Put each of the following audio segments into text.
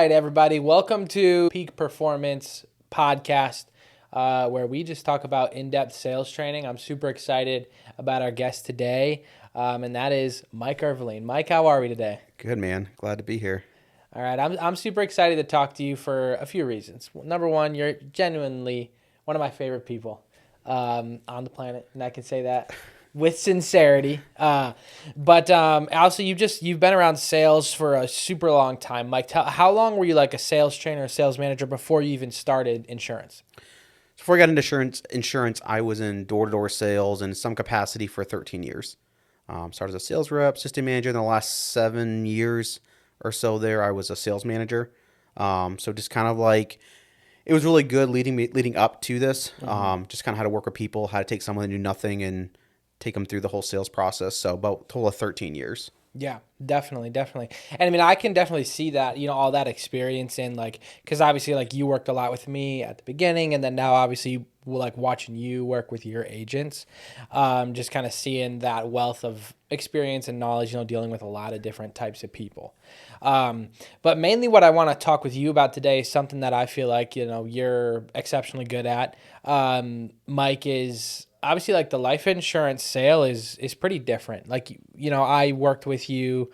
right, everybody. Welcome to Peak Performance Podcast, where we just talk about in-depth sales training. I'm super excited about our guest today, and that is Mike Irvine. Mike, how are we today? Good, man. Glad to be here. All right, I'm super excited to talk to you for a few reasons. Number one, you're genuinely one of my favorite people on the planet, and I can say that with sincerity. But also, you've been around sales for a super long time. Mike, how long were you like a sales trainer, or sales manager before you even started insurance? Before I got into insurance, I was in door-to-door sales in some capacity for 13 years. Started as a sales rep, assistant manager. In the last 7 years or so there, I was a sales manager. So just kind of like, it was really good leading up to this. Just kind of how to work with people, how to take someone that knew nothing and take them through the whole sales process. So about a total of 13 years. Yeah, definitely, definitely. And I mean, I can definitely see that, all that experience in like, because obviously like you worked a lot with me at the beginning, and then now obviously like watching you work with your agents, just kind of seeing that wealth of experience and knowledge, dealing with a lot of different types of people. But mainly what I want to talk with you about today is something that I feel like, you're exceptionally good at. Mike, is obviously like the life insurance sale is pretty different. Like, I worked with you,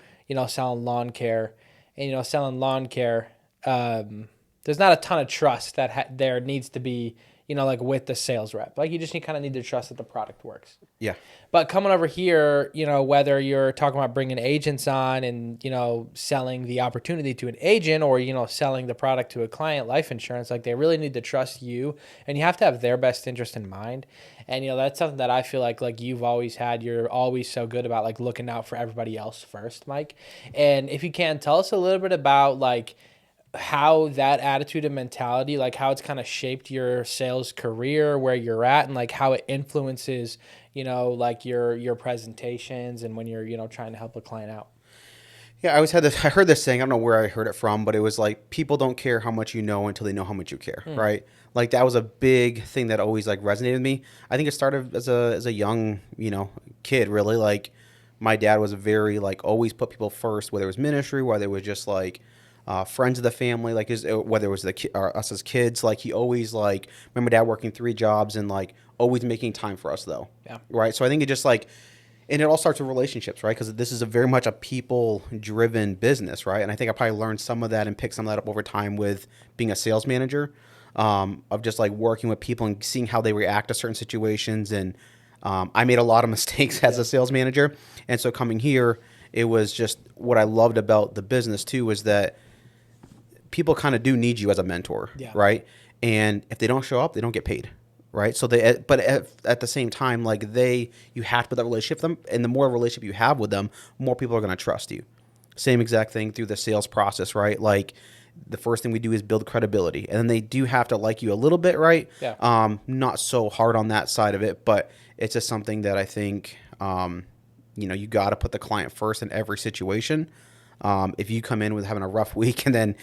selling lawn care, and, selling lawn care. There's not a ton of trust that there needs to be, like with the sales rep. Like you just kind of need to trust that the product works. Yeah. But coming over here, whether you're talking about bringing agents on and, selling the opportunity to an agent or, selling the product to a client, life insurance, like they really need to trust you, and you have to have their best interest in mind. And, that's something that I feel like you've always had. You're always so good about like looking out for everybody else first, Mike. And if you can, tell us a little bit about like how that attitude and mentality, like how it's kind of shaped your sales career, where you're at, and like how it influences, like your presentations and when you're, trying to help a client out. Yeah, I heard this saying, I don't know where I heard it from, but it was like, people don't care how much you know until they know how much you care, right? Like that was a big thing that always like resonated with me. I think it started as a young, kid, really. Like my dad was very like always put people first, whether it was ministry, whether it was just like friends of the family, like whether it was or us as kids. Like he always like, remember dad working 3 jobs and like always making time for us though. Yeah. Right. So I think it just like, and it all starts with relationships, right? Because this is a very much a people-driven business, right? And I think I probably learned some of that and picked some of that up over time with being a sales manager, of just like working with people and seeing how they react to certain situations. And I made a lot of mistakes as a sales manager, and so coming here, it was just what I loved about the business too was that people kind of do need you as a mentor, Yeah. right? And if they don't show up, they don't get paid, right? So but at the same time, like you have to put that relationship with them, and the more relationship you have with them, more people are going to trust you. Same exact thing through the sales process, right? Like the first thing we do is build credibility, and then they do have to like you a little bit, right? Yeah. Not so hard on that side of it, but it's just something that I think, you got to put the client first in every situation. If you come in with having a rough week and then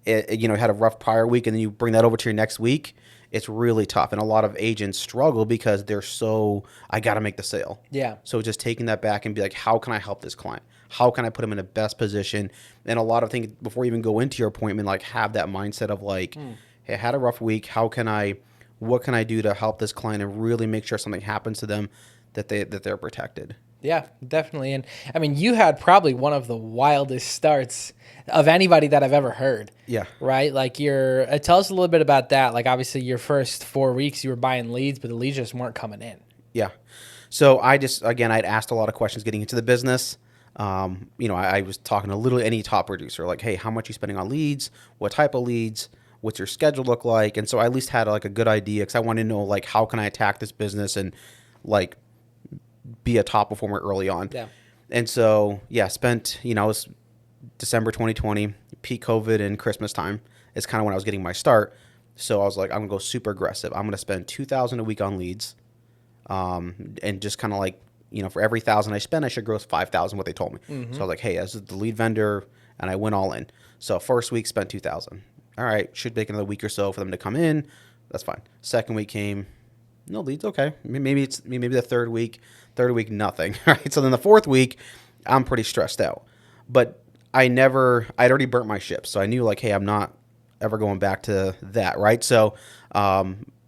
had a rough prior week and then you bring that over to your next week, it's really tough. And a lot of agents struggle because they're so, I got to make the sale. Yeah. So just taking that back and be like, how can I help this client? How can I put them in the best position? And a lot of things before you even go into your appointment, like have that mindset of like, hey, I had a rough week. What can I do to help this client and really make sure something happens to them that they're protected? Yeah, definitely. And I mean, you had probably one of the wildest starts of anybody that I've ever heard. Yeah. Right? Like tell us a little bit about that. Like obviously your first 4 weeks you were buying leads, but the leads just weren't coming in. Yeah. So I'd asked a lot of questions getting into the business. I was talking to literally any top producer, like, hey, how much are you spending on leads? What type of leads? What's your schedule look like? And so I at least had like a good idea because I wanted to know like, how can I attack this business and like be a top performer early on. Yeah. And so, spent, it was December 2020, peak COVID and Christmas time is kind of when I was getting my start. So I was like, I'm going to go super aggressive. I'm going to spend $2,000 a week on leads. And just kind of like, for every 1,000 I spend, I should gross 5,000 what they told me. So I was like, hey, this is the lead vendor. And I went all in. So first week spent 2,000. All right. Should take another week or so for them to come in. That's fine. Second week came, no leads. Okay. Maybe the third week, nothing. Right. So then the fourth week, I'm pretty stressed out, but I'd already burnt my ship. So I knew like, hey, I'm not ever going back to that. Right. So,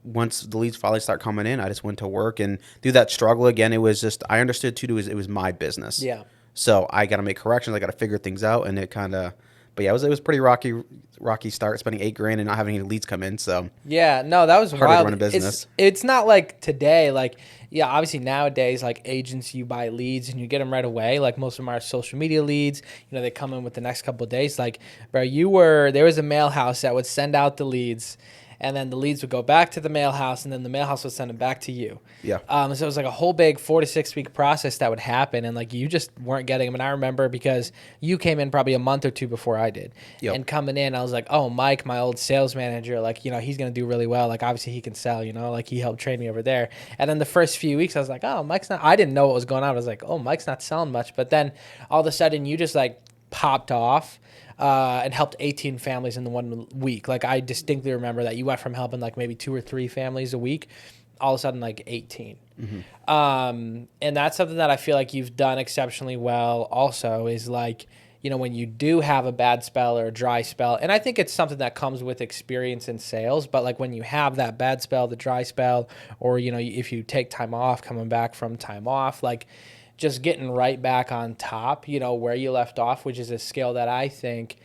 once the leads finally start coming in, I just went to work and through that struggle again, it was just, I understood too, it was my business. Yeah. So I got to make corrections. I got to figure things out. And it kind of, but yeah, it was pretty rocky start spending $8,000 and not having any leads come in. So Yeah, no, that was hard to wild. run a business. It's not like today, like, yeah, obviously nowadays, like agents, you buy leads and you get them right away. Like most of them are social media leads. You know, they come in with the next couple of days. Like, bro, there was a mail house that would send out the leads, and then the leads would go back to the mail house, and then the mail house would send them back to you. Yeah. So it was like a whole big 4 to 6 week process that would happen, and like you just weren't getting them. And I remember because you came in probably a month or two before I did, Yep. and coming in, I was like, oh, Mike, my old sales manager, like, you know, he's gonna do really well. Like obviously he can sell, you know, like he helped train me over there. And then the first few weeks, I was like, oh, Mike's not. I didn't know what was going on. I was like, oh, Mike's not selling much. But then all of a sudden, you just like popped off. And helped 18 families in the 1 week. Like I distinctly remember that you went from helping like maybe 2 or 3 families a week, all of a sudden like 18. And that's something that I feel like you've done exceptionally well. Also, is like, you know, when you do have a bad spell or a dry spell, and I think it's something that comes with experience in sales. But like when you have that bad spell, the dry spell, or you know, if you take time off, coming back from time off, like just getting right back on top, you know, where you left off, which is a skill that I think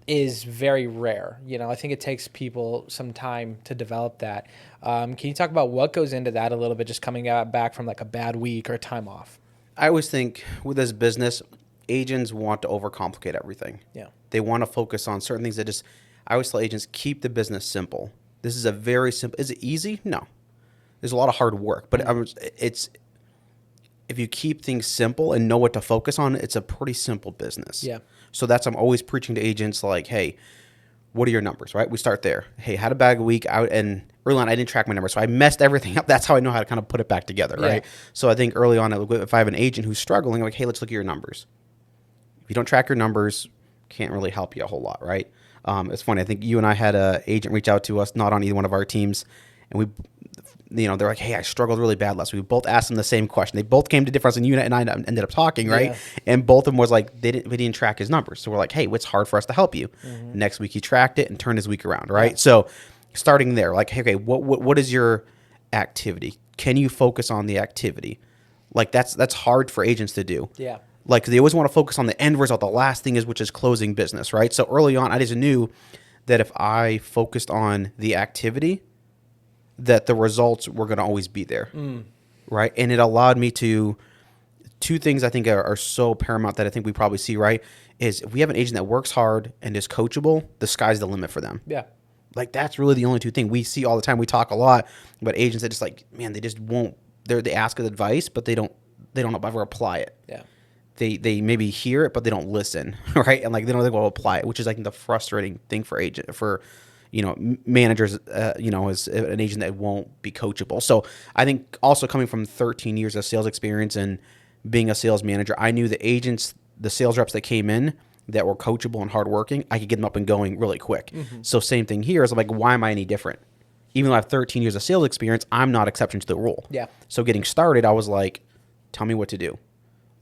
is very rare. You know, I think it takes people some time to develop that. Can you talk about what goes into that a little bit, just coming back from like a bad week or time off? I always think with this business, agents want to overcomplicate everything. Yeah. They want to focus on certain things I always tell agents, keep the business simple. This is a very simple, is it easy? No. There's a lot of hard work, but if you keep things simple and know what to focus on, it's a pretty simple business. Yeah. So I'm always preaching to agents like, hey, what are your numbers, right? We start there. Hey, had a bad week out, and early on I didn't track my numbers, so I messed everything up. That's how I know how to kind of put it back together, right? Yeah. So I think early on, if I have an agent who's struggling, I'm like, hey, let's look at your numbers. If you don't track your numbers, can't really help you a whole lot, right? It's funny. I think you and I had an agent reach out to us, not on either one of our teams, and they're like, hey, I struggled really bad last week. We both asked them the same question. They both came to difference, and you and I ended up talking, right? Yeah. And both of them was like, we didn't track his numbers. So we're like, hey, it's hard for us to help you. Mm-hmm. Next week he tracked it and turned his week around, right? Yeah. So starting there, like, hey, okay, what is your activity? Can you focus on the activity? Like that's hard for agents to do. Yeah. Like they always want to focus on the end result, the last thing which is closing business, right? So early on, I just knew that if I focused on the activity, that the results were going to always be there, right? And it allowed me to, 2 things I think are so paramount that I think we probably see, right, is if we have an agent that works hard and is coachable, the sky's the limit for them. Yeah. Like that's really the only 2 things we see all the time. We talk a lot about agents that just like, man, they just won't, they ask us advice, but they don't ever apply it. Yeah. They maybe hear it, but they don't listen, right? And like they don't think we'll apply it, which is like the frustrating thing for managers, as an agent that won't be coachable. So I think also coming from 13 years of sales experience and being a sales manager, I knew the sales reps that came in that were coachable and hardworking, I could get them up and going really quick. Mm-hmm. So same thing here is like, why am I any different? Even though I have 13 years of sales experience, I'm not exception to the rule. Yeah. So getting started, I was like, tell me what to do.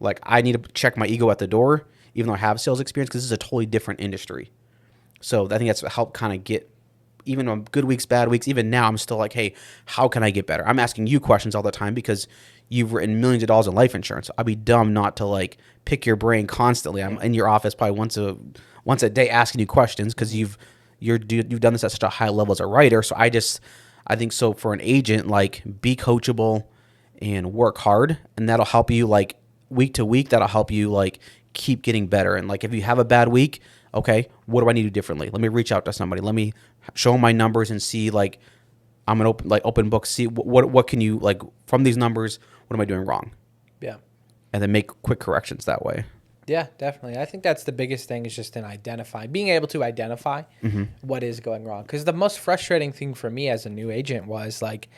Like I need to check my ego at the door, even though I have sales experience, because this is a totally different industry. So I think that's helped kind of get, even on good weeks, bad weeks, even now I'm still like, hey, how can I get better? I'm asking you questions all the time because you've written millions of dollars in life insurance. I'd be dumb not to like pick your brain constantly. I'm in your office probably once a day asking you questions because you've done this at such a high level as a writer. So I think so for an agent, like be coachable and work hard, and that'll help you like week to week. That'll help you like keep getting better. And like if you have a bad week, okay, what do I need to do differently? Let me reach out to somebody. Let me show them my numbers and see like I'm an open book. See what can you like from these numbers? What am I doing wrong? Yeah, and then make quick corrections that way. Yeah, definitely. I think that's the biggest thing is just being able to identify what is going wrong. Because the most frustrating thing for me as a new agent was like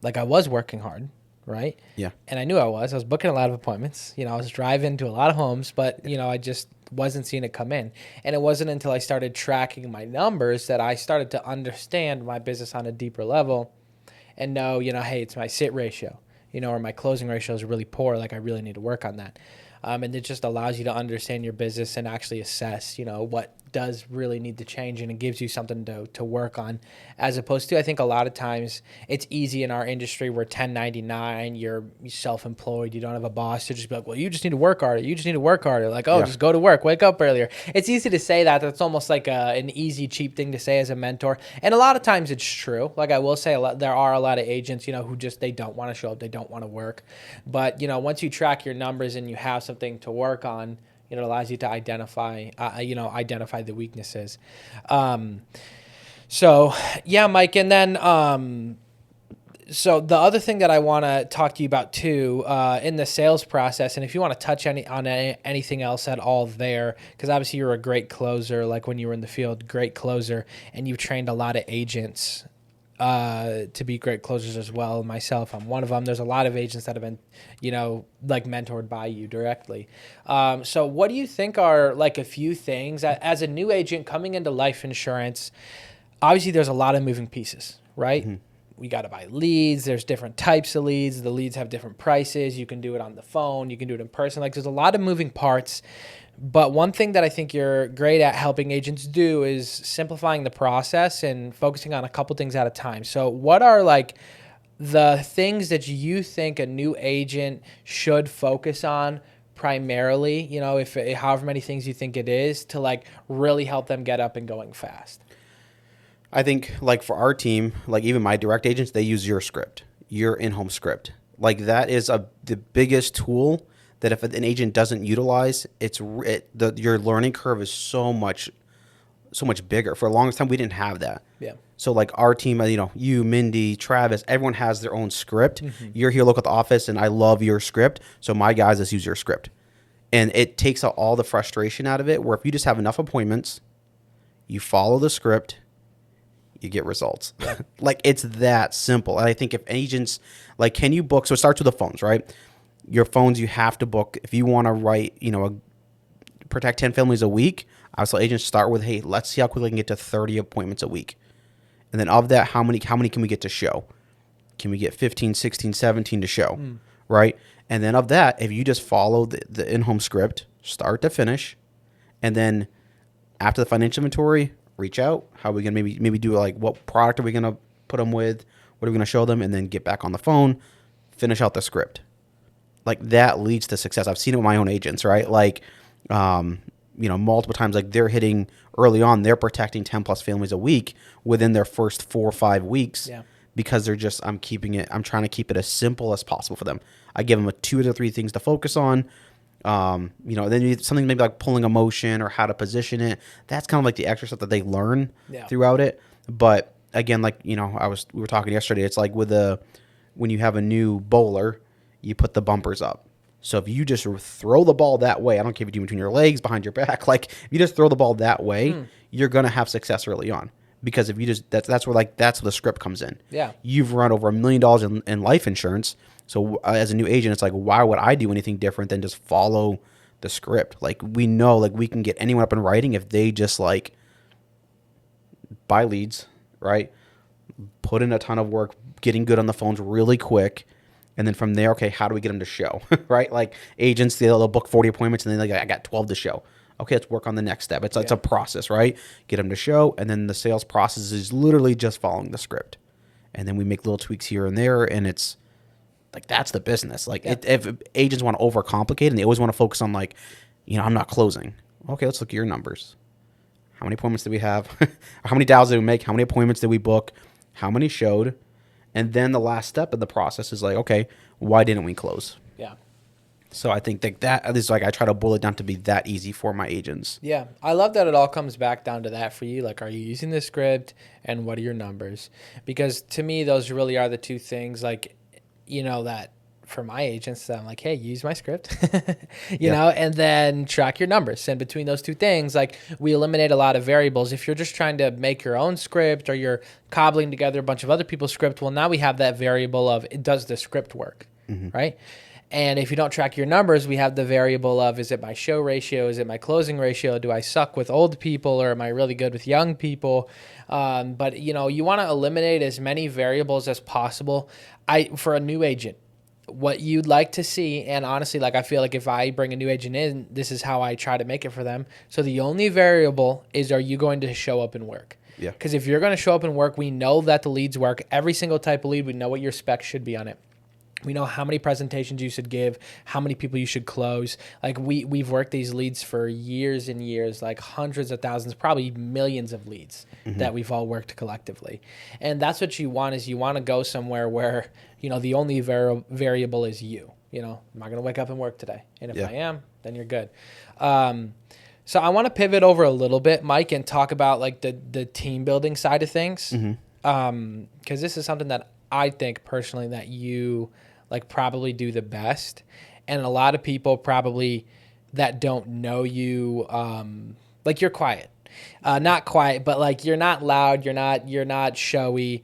I was working hard, right? Yeah. And I knew I was booking a lot of appointments. I was driving to a lot of homes, but I just wasn't seeing it come in. And it wasn't until I started tracking my numbers that I started to understand my business on a deeper level and know, hey, it's my sit ratio, or my closing ratio is really poor. Like I really need to work on that. And it just allows you to understand your business and actually assess, what does really need to change, and it gives you something to work on, as opposed to, I think a lot of times it's easy in our industry, we're 1099, you're self-employed, you don't have a boss, to just be like, well, you just need to work harder, like, oh, just go to work, wake up earlier. It's easy to say that. That's almost like an easy, cheap thing to say as a mentor, and a lot of times it's true. Like, I will say, there are a lot of agents, who just, they don't want to show up, they don't want to work, but once you track your numbers and you have something to work on, it allows you to identify the weaknesses. So yeah, Mike. And then, so the other thing that I want to talk to you about too, in the sales process, and if you want to touch on anything else at all there, because obviously you're a great closer, like when you were in the field, great closer, and you've trained a lot of agents to be great closers as well. Myself, I'm one of them. There's a lot of agents that have been, like mentored by you directly. So what do you think are like a few things as a new agent coming into life insurance? Obviously, there's a lot of moving pieces, right? Mm-hmm. We got to buy leads. There's different types of leads. The leads have different prices. You can do it on the phone. You can do it in person. Like, there's a lot of moving parts. But one thing that I think you're great at helping agents do is simplifying the process and focusing on a couple things at a time. So what are like the things that you think a new agent should focus on primarily, if however many things you think it is, to like really help them get up and going fast? I think like for our team, like even my direct agents, they use your script, your in-home script. Like that is the biggest tool that if an agent doesn't utilize, your learning curve is so much bigger. For the longest time, we didn't have that. Yeah. So like our team, you, Mindy, Travis, everyone has their own script. Mm-hmm. You're here local at the office, and I love your script. So my guys just use your script, and it takes out all the frustration out of it. Where if you just have enough appointments, you follow the script, you get results. Yeah. Like it's that simple. And I think if agents can you book? So it starts with the phones, right? Your phones, you have to book. If you want to write, protect 10 families a week, I would tell agents start with, hey, let's see how quickly we can get to 30 appointments a week. And then of that, how many can we get to show? Can we get 15, 16, 17 to show, right? And then of that, if you just follow the in-home script, start to finish, and then after the financial inventory, reach out. How are we going to maybe do what product are we going to put them with? What are we going to show them? And then get back on the phone, finish out the script. Like that leads to success. I've seen it with my own agents, right? Like, multiple times, like they're hitting early on, they're protecting 10 plus families a week within their first 4 or 5 weeks. Yeah. Because I'm trying to keep it as simple as possible for them. I give them 2 to 3 things to focus on. Then you something maybe like pulling a motion or how to position it. That's kind of like the extra stuff that they learn throughout it. But again, we were talking yesterday, it's like when you have a new bowler, you put the bumpers up. So if you just throw the ball that way, I don't care if you do between your legs, behind your back, like if you just throw the ball that way, you're going to have success early on. Because if you just, that's where the script comes in. Yeah. You've run over $1 million in life insurance. So as a new agent, it's like, why would I do anything different than just follow the script? Like we know, we can get anyone up in writing if they just buy leads, right? Put in a ton of work, getting good on the phones really quick. And then from there, okay, how do we get them to show, right? Like agents, they'll book 40 appointments and then I got 12 to show. Okay, let's work on the next step. It's a process, right? Get them to show, and then the sales process is literally just following the script. And then we make little tweaks here and there, and it's that's the business. If agents want to overcomplicate and they always want to focus on I'm not closing. Okay, let's look at your numbers. How many appointments did we have? How many dials did we make? How many appointments did we book? How many showed? And then the last step of the process is okay, why didn't we close? Yeah. So I think that is I try to boil it down to be that easy for my agents. Yeah. I love that it all comes back down to that for you. Are you using the script and what are your numbers? Because to me, those really are the two things, that for my agents, I'm like, hey, use my script, you know, and then track your numbers. And between those two things, we eliminate a lot of variables. If you're just trying to make your own script or you're cobbling together a bunch of other people's script, well, now we have that variable of does the script work, right? And if you don't track your numbers, we have the variable of, is it my show ratio? Is it my closing ratio? Do I suck with old people or am I really good with young people? But, you want to eliminate as many variables as possible. For a new agent, what you'd like to see. And honestly, like I feel like if I bring a new agent in, this is how I try to make it for them. So the only variable is, are you going to show up and work? Yeah. Because if you're going to show up and work, we know that the leads work. Every single type of lead, we know what your specs should be on it. We know how many presentations you should give, how many people you should close. Like we've worked these leads for years and years, like hundreds of thousands, probably millions of leads that we've all worked collectively. And that's what you want, is you want to go somewhere where, the only variable is you. Am I going to wake up and work today? And if I am, then you're good. So I want to pivot over a little bit, Mike, and talk about like the team building side of things. Because this is something that I think personally that you like probably do the best. And a lot of people probably that don't know you, like you're quiet, not quiet, but like you're not loud. You're not showy.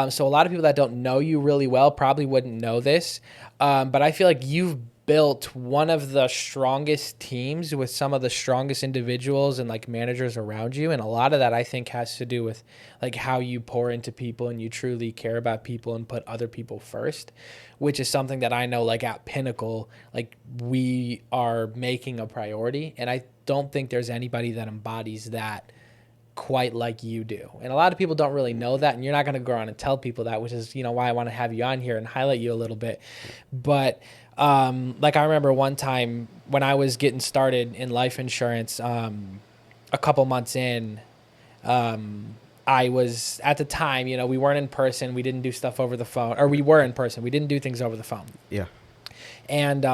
So a lot of people that don't know you really well probably wouldn't know this. But I feel like you've built one of the strongest teams with some of the strongest individuals and like managers around you. And a lot of that I think has to do with like how you pour into people and you truly care about people and put other people first, which is something that I know like at Pinnacle, like we are making a priority. And I don't think there's anybody that embodies that quite like you do. And a lot of people don't really know that, and you're not going to go around and tell people that, which is, why I want to have you on here and highlight you a little bit. But like I remember one time when I was getting started in life insurance, a couple months in, I was at the time, we weren't in person. We didn't do stuff over the phone, or we were in person. We didn't do things over the phone. Yeah. And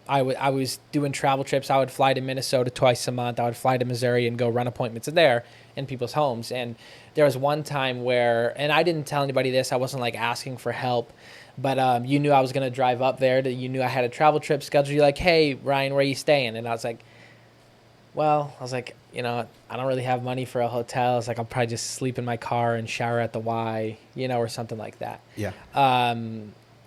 I was doing travel trips. I would fly to Minnesota twice a month. I would fly to Missouri and go run appointments there in people's homes. And there was one time where, and I didn't tell anybody this, I wasn't like asking for help, but you knew I was going to drive up there. You knew I had a travel trip scheduled. You're like, hey, Ryan, where are you staying? And I was like, I don't really have money for a hotel. It's like, I'll probably just sleep in my car and shower at the Y, or something like that. Yeah.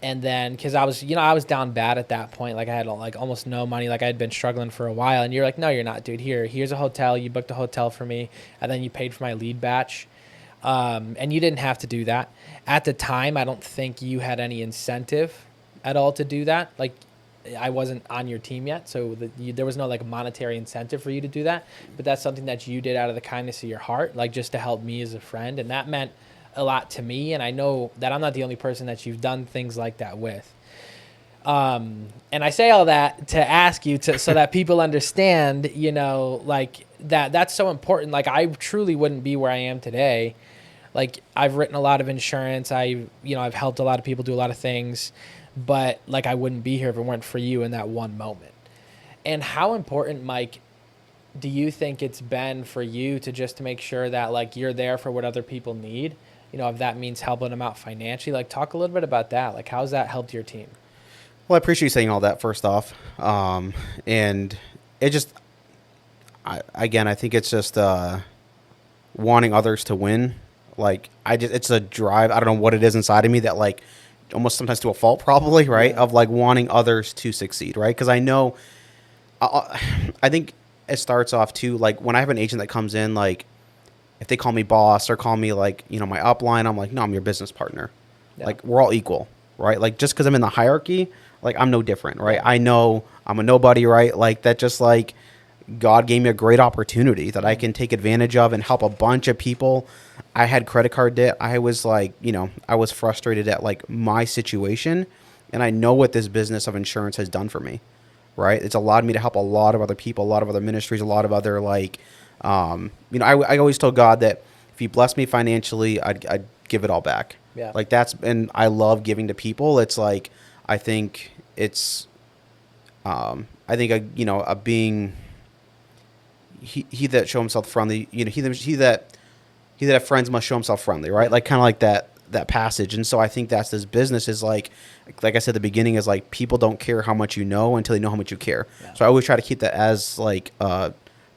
And then, cause I was down bad at that point. Like I had like almost no money. Like I had been struggling for a while, and you're like, no, you're not, dude. Here's a hotel. You booked a hotel for me. And then you paid for my lead batch. And you didn't have to do that at the time. I don't think you had any incentive at all to do that. Like I wasn't on your team yet. So there was no like monetary incentive for you to do that, but that's something that you did out of the kindness of your heart, like just to help me as a friend. And that meant a lot to me, and I know that I'm not the only person that you've done things like that with. And I say all that to ask you so that people understand, like that's so important. Like I truly wouldn't be where I am today. Like I've written a lot of insurance. I've helped a lot of people do a lot of things, but like I wouldn't be here if it weren't for you in that one moment. And how important, Mike, do you think it's been for you to make sure that like you're there for what other people need? If that means helping them out financially, like talk a little bit about that. Like how's that helped your team? Well, I appreciate you saying all that first off. And it just, I think it's just wanting others to win. Like it's a drive. I don't know what it is inside of me that like almost sometimes to a fault probably, right? Yeah. Of like wanting others to succeed, right? Because I know, I think it starts off too, like when I have an agent that comes in, like if they call me boss or call me like, my upline, I'm like, no, I'm your business partner. Yeah. Like we're all equal, right? Like just because I'm in the hierarchy, like I'm no different, right? I know I'm a nobody, right? Like that just like God gave me a great opportunity that I can take advantage of and help a bunch of people. I had credit card debt. I was like, I was frustrated at like my situation, and I know what this business of insurance has done for me, right? It's allowed me to help a lot of other people, a lot of other ministries, a lot of other like, I always told God that if he blessed me financially, I'd give it all back. Yeah. Like and I love giving to people. It's like, I think it's, a being, he that show himself friendly, he that have friends must show himself friendly, right? Like kind of like that passage. And so I think that's this business is like I said at the beginning, is like people don't care how much you know until they know how much you care. Yeah. So I always try to keep that as like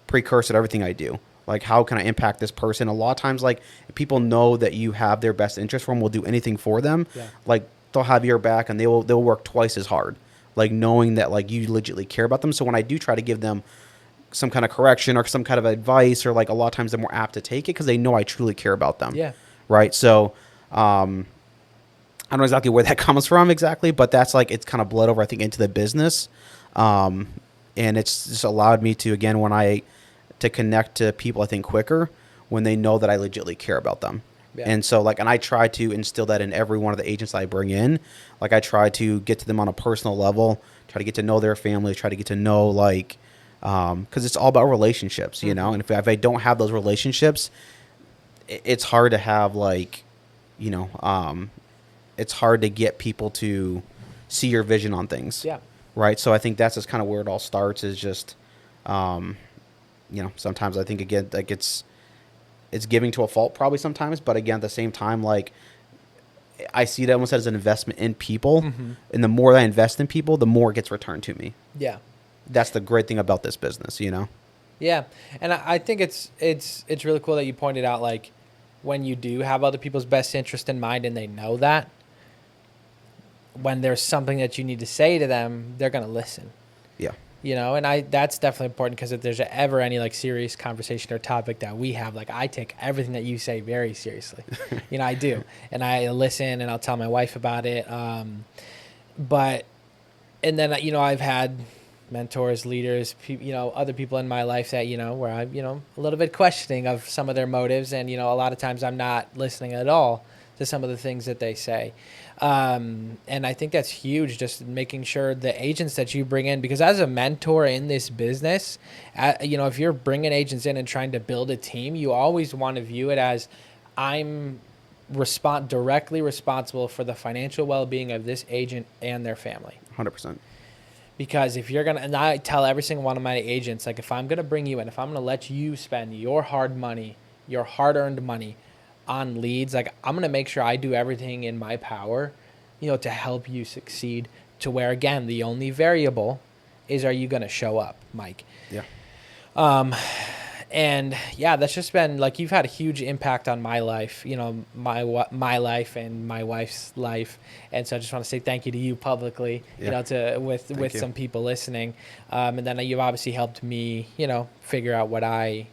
precursor to everything I do. Like how can I impact this person? A lot of times, like if people know that you have their best interest for them, will do anything for them. Yeah. Like they'll have your back and they'll work twice as hard, like knowing that like you legitimately care about them. So when I do try to give them some kind of correction or some kind of advice, or like a lot of times they're more apt to take it because they know I truly care about them. Yeah. Right. So, I don't know exactly where that comes from exactly, but that's like, it's kind of bled over, I think, into the business. And it's just allowed me to, again, to connect to people, I think, quicker when they know that I legitimately care about them. Yeah. And so, like, and I try to instill that in every one of the agents I bring in. Like, I try to get to them on a personal level, try to get to know their family, try to get to know, like, because it's all about relationships, you know? And if I don't have those relationships, it's hard to have, like, you know, it's hard to get people to see your vision on things. Yeah. Right. So I think that's just kind of where it all starts, is just, you know, sometimes I think, again, like it's giving to a fault probably sometimes, but again, at the same time, like, I see it almost as an investment in people, and the more I invest in people, the more it gets returned to me. Yeah. That's the great thing about this business, you know? Yeah. And I think it's really cool that you pointed out, like, when you do have other people's best interest in mind and they know that, when there's something that you need to say to them, they're going to listen. Yeah. You know, and that's definitely important, because if there's ever any like serious conversation or topic that we have, like, I take everything that you say very seriously. You know, I do. And I listen, and I'll tell my wife about it. But, and then, you know, I've had mentors, leaders, you know, other people in my life that, you know, where I'm, you know, a little bit questioning of some of their motives. And, you know, a lot of times I'm not listening at all to some of the things that they say. And I think that's huge, just making sure the agents that you bring in, because as a mentor in this business, you know, if you're bringing agents in and trying to build a team, you always want to view it as, I'm directly responsible for the financial well-being of this agent and their family. 100%. Because if you're going to, and I tell every single one of my agents, like, if I'm going to bring you in, if I'm going to let you spend your hard money, your hard-earned money on leads, like, I'm going to make sure I do everything in my power, you know, to help you succeed, to where, again, the only variable is, are you going to show up, Mike? Yeah. And yeah, that's just been, like, you've had a huge impact on my life, you know, my life and my wife's life. And so I just want to say thank you to you publicly, you know, with some people listening. And then you've obviously helped me, you know, figure out what I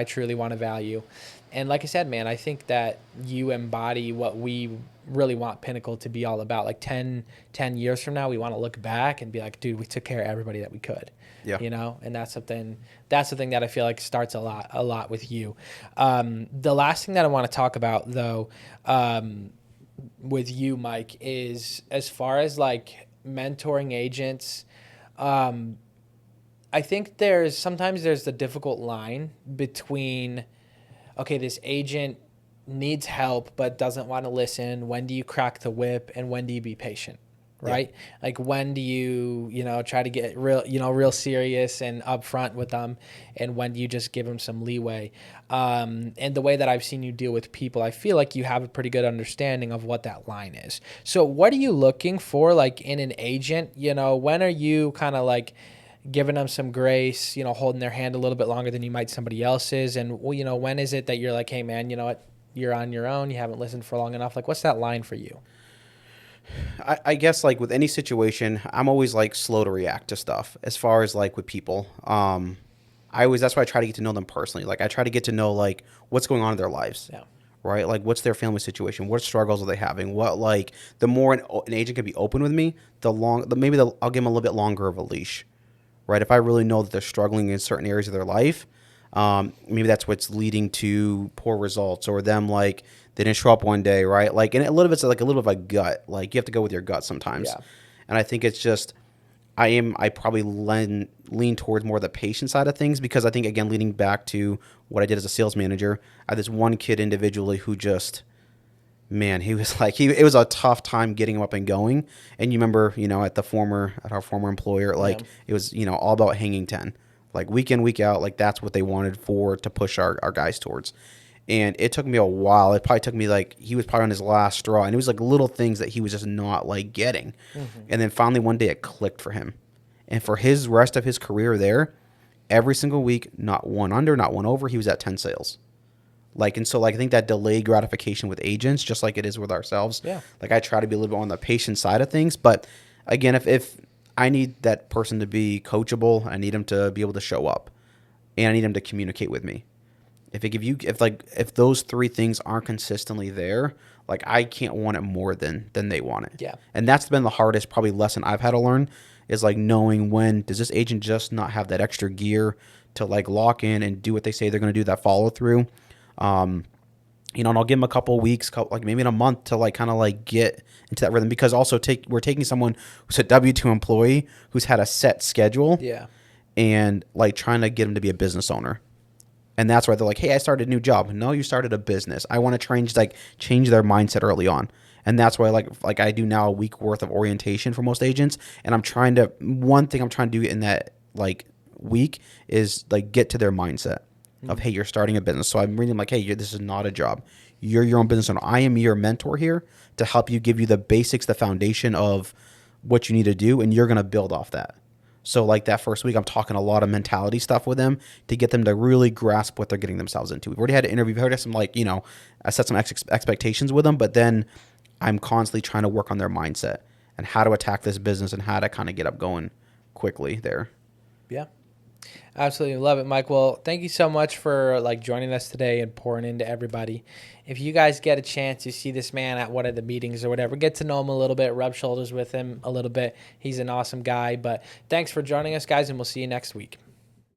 truly want to value. And like I said, man, I think that you embody what we really want Pinnacle to be all about. Like 10 years from now, we want to look back and be like, dude, we took care of everybody that we could. Yeah. You know, and that's something that I feel like starts a lot with you. The last thing that I want to talk about, though, with you, Mike, is as far as like mentoring agents. I think sometimes there's the difficult line between, okay, this agent needs help but doesn't want to listen. When do you crack the whip, and when do you be patient? Right? Yeah. Like, when do you, you know, try to get real serious and upfront with them, and when do you just give them some leeway? And the way that I've seen you deal with people, I feel like you have a pretty good understanding of what that line is. So what are you looking for, like, in an agent? You know, when are you kind of like giving them some grace, you know, holding their hand a little bit longer than you might somebody else's? And, well, you know, when is it that you're like, hey, man, you know what, you're on your own, you haven't listened for long enough? Like, what's that line for you? I guess, like, with any situation, I'm always, like, slow to react to stuff. As far as, like, with people, that's why I try to get to know them personally. Like, I try to get to know, like, what's going on in their lives. Yeah. Right? Like, what's their family situation? What struggles are they having? What, like, the more an agent can be open with me, I'll give them a little bit longer of a leash. Right? If I really know that they're struggling in certain areas of their life, maybe that's what's leading to poor results, or them, like, they didn't show up one day, right? Like, and a little bit, it's like a little bit of a gut. Like, you have to go with your gut sometimes. Yeah. And I think it's just, I probably lean towards more the patient side of things, because I think, again, leading back to what I did as a sales manager, I had this one kid individually who just, man, he was like, it was a tough time getting him up and going. And you remember, you know, at our former employer, like, It was, you know, all about hanging 10, like, week in, week out. Like, that's what they wanted to push our guys towards. And it took me a while. It probably took me, like, he was probably on his last straw. And it was like little things that he was just not, like, getting. Mm-hmm. And then finally one day it clicked for him. And for his rest of his career there, every single week, not one under, not one over, he was at 10 sales. Like, and so, like, I think that delayed gratification with agents, just like it is with ourselves. Yeah. Like, I try to be a little bit on the patient side of things. But again, if I need that person to be coachable, I need them to be able to show up, and I need them to communicate with me. If those three things aren't consistently there, like I can't want it more than they want it. Yeah. And that's been the hardest probably lesson I've had to learn is like knowing when does this agent just not have that extra gear to like lock in and do what they say they're going to do, that follow through. And I'll give them a couple of weeks, like maybe in a month to like kind of like get into that rhythm, because also we're taking someone who's a W-2 employee who's had a set schedule Yeah. and like trying to get them to be a business owner. And that's why they're like, hey, I started a new job. No, you started a business. I want to change their mindset early on. And that's why like I do now a week worth of orientation for most agents. And one thing I'm trying to do in that like week is like get to their mindset of, hey, you're starting a business. So I'm reading them like, hey, this is not a job. You're your own business owner. I am your mentor here to help you, give you the basics, the foundation of what you need to do. And you're going to build off that. So like that first week, I'm talking a lot of mentality stuff with them to get them to really grasp what they're getting themselves into. We've already had an interview. We've already had some I set some expectations with them, but then I'm constantly trying to work on their mindset and how to attack this business and how to kind of get up going quickly there. Yeah. Absolutely love it, Mike. Well, thank you so much for like joining us today and pouring into everybody. If you guys get a chance to see this man at one of the meetings or whatever, get to know him a little bit, rub shoulders with him a little bit. He's an awesome guy. But thanks for joining us, guys, and we'll see you next week.